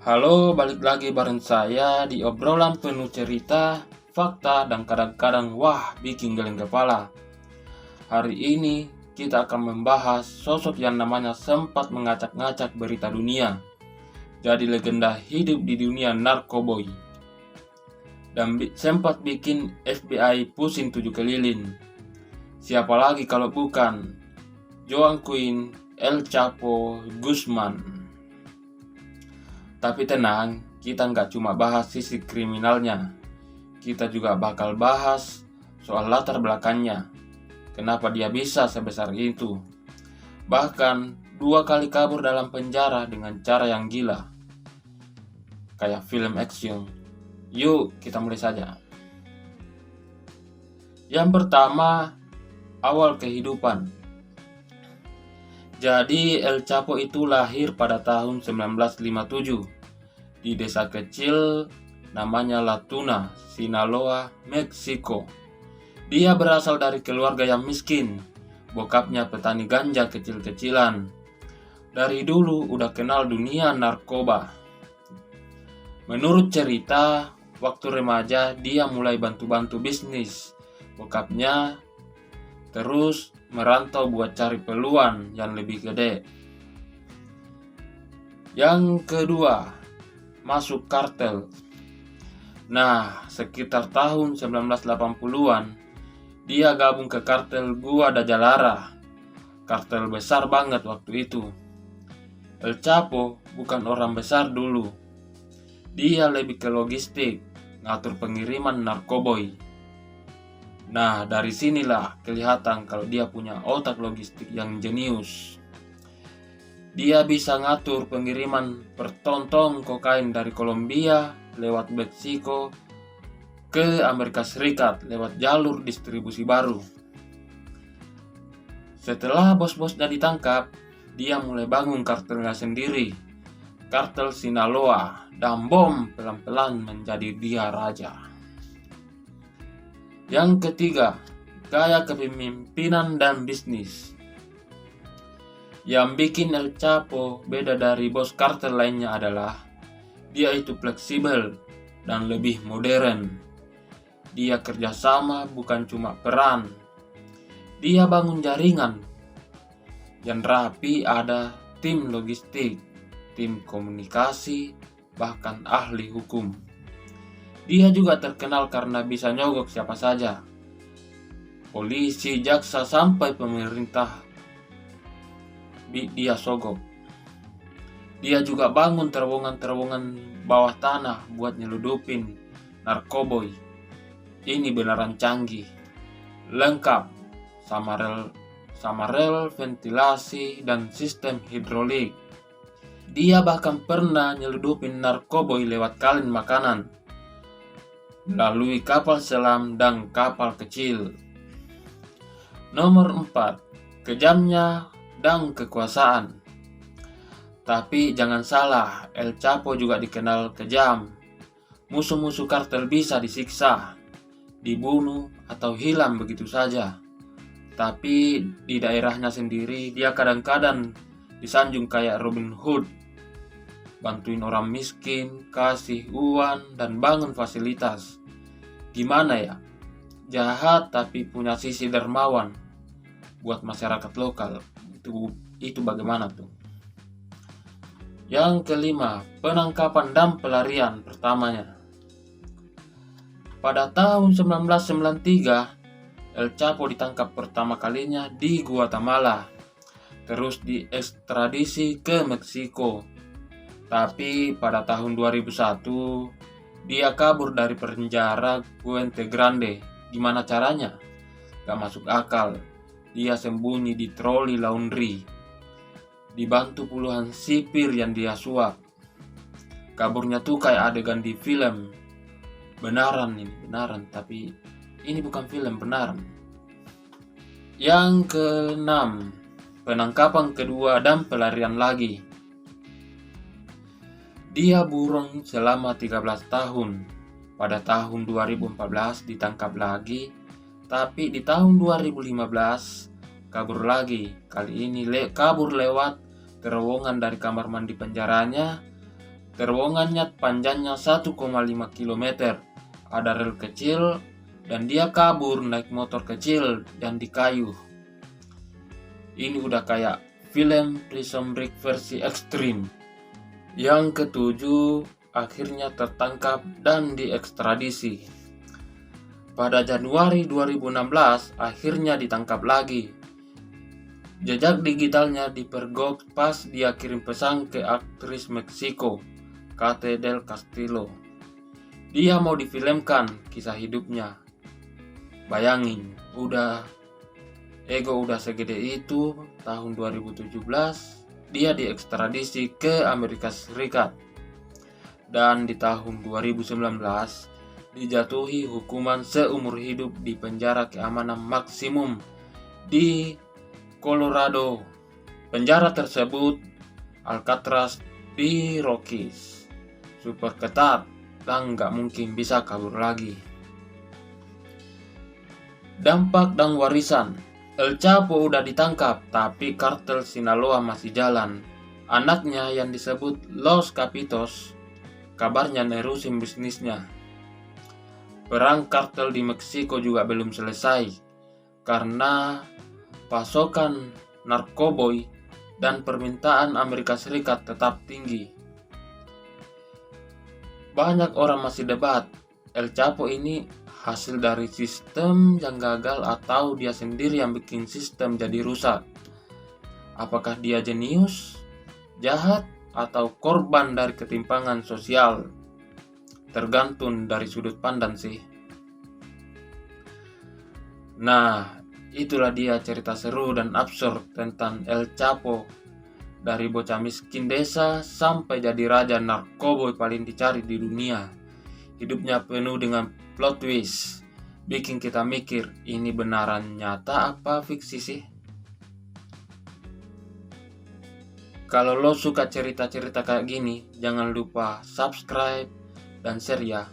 Halo, balik lagi bareng saya di obrolan penuh cerita, fakta, dan kadang-kadang bikin geleng kepala. Hari ini kita akan membahas sosok yang namanya sempat mengacak-ngacak berita dunia, jadi legenda hidup di dunia narkoboy, dan sempat bikin FBI pusing 7 keliling. Siapa lagi kalau bukan Joan Quinn El Chapo Guzman. Tapi tenang, kita nggak cuma bahas sisi kriminalnya. Kita juga bakal bahas soal latar belakangnya. Kenapa dia bisa sebesar itu. Bahkan 2 kali kabur dalam penjara dengan cara yang gila. Kayak film action. Yuk kita mulai saja. Yang pertama, awal kehidupan. Jadi El Chapo itu lahir pada tahun 1957 di desa kecil namanya La Tuna, Sinaloa, Meksiko. Dia berasal dari keluarga yang miskin. Bokapnya petani ganja kecil-kecilan. Dari dulu udah kenal dunia narkoba. Menurut cerita, waktu remaja dia mulai bantu-bantu bisnis bokapnya, terus merantau buat cari peluang yang lebih gede. Yang kedua, masuk kartel. Nah, sekitar tahun 1980-an, dia gabung ke kartel Guadalajara. Kartel besar banget waktu itu. El Chapo bukan orang besar dulu. Dia lebih ke logistik, ngatur pengiriman narkoboy. Nah, dari sinilah kelihatan kalau dia punya otak logistik yang jenius. Dia bisa ngatur pengiriman per ton kokain dari Kolombia lewat Meksiko ke Amerika Serikat lewat jalur distribusi baru. Setelah bos-bosnya ditangkap, dia mulai bangun kartelnya sendiri, kartel Sinaloa, dan pelan-pelan menjadi dia raja. Yang ketiga, gaya kepemimpinan dan bisnis. Yang bikin El Chapo beda dari bos kartel lainnya adalah dia itu fleksibel dan lebih modern. Dia kerjasama bukan cuma peran. Dia bangun jaringan yang rapi, ada tim logistik, tim komunikasi, bahkan ahli hukum. Dia juga terkenal karena bisa nyogok siapa saja. Polisi, jaksa, sampai pemerintah dia sogok. Dia juga bangun terowongan-terowongan bawah tanah buat nyeludupin narkoboy. Ini beneran canggih. Lengkap sama rel, ventilasi, dan sistem hidrolik. Dia bahkan pernah nyeludupin narkoboy lewat kaleng makanan, melalui kapal selam dan kapal kecil. Nomor 4, kejamnya dan kekuasaan. Tapi jangan salah, El Chapo juga dikenal kejam. Musuh-musuh kartel bisa disiksa, dibunuh, atau hilang begitu saja. Tapi di daerahnya sendiri, dia kadang-kadang disanjung kayak Robin Hood. Bantuin orang miskin, kasih uang, dan bangun fasilitas. Gimana ya? Jahat tapi punya sisi dermawan buat masyarakat lokal. Itu bagaimana tuh? Yang kelima, penangkapan dan pelarian pertamanya. Pada tahun 1993, El Chapo ditangkap pertama kalinya di Guatemala, terus diekstradisi ke Meksiko. Tapi pada tahun 2001, dia kabur dari penjara Puente Grande. Gimana caranya? Gak masuk akal. Dia sembunyi di troli laundry, dibantu puluhan sipir yang dia suap. Kaburnya tuh kayak adegan di film. Benaran, tapi ini bukan film, benaran. Yang keenam, penangkapan kedua dan pelarian lagi. Dia buron selama 13 tahun. Pada tahun 2014 ditangkap lagi, tapi di tahun 2015 kabur lagi. Kali ini kabur lewat terowongan dari kamar mandi penjaranya Terowongannya panjangnya 1,5 km. Ada rel kecil dan dia kabur naik motor kecil dan di kayu. Ini udah kayak film Prison Break versi ekstrim. Yang ketujuh, akhirnya tertangkap dan diekstradisi. Pada Januari 2016, akhirnya ditangkap lagi. Jejak digitalnya dipergok pas dia kirim pesan ke aktris Meksiko, Kate del Castillo. Dia mau difilmkan kisah hidupnya. Bayangin, ego udah segede itu, tahun 2017 dia diekstradisi ke Amerika Serikat. Dan di tahun 2019 dijatuhi hukuman seumur hidup di penjara keamanan maksimum di Colorado. Penjara tersebut Alcatraz di Rockies. Super ketat dan gak mungkin bisa kabur lagi. Dampak dan warisan. El Chapo udah ditangkap, tapi kartel Sinaloa masih jalan. Anaknya yang disebut Los Capitos kabarnya nerusin bisnisnya. Perang kartel di Meksiko juga belum selesai karena pasokan narkoboy dan permintaan Amerika Serikat tetap tinggi. Banyak orang masih debat, El Chapo ini hasil dari sistem yang gagal atau dia sendiri yang bikin sistem jadi rusak. Apakah dia jenius, jahat, atau korban dari ketimpangan sosial? Tergantung dari sudut pandang sih. Nah, itulah dia cerita seru dan absurd tentang El Chapo. Dari bocah miskin desa sampai jadi raja narkoboy paling dicari di dunia. Hidupnya penuh dengan plot twist. Bikin kita mikir, ini benaran nyata apa fiksi sih? Kalau lo suka cerita-cerita kayak gini, jangan lupa subscribe dan share ya.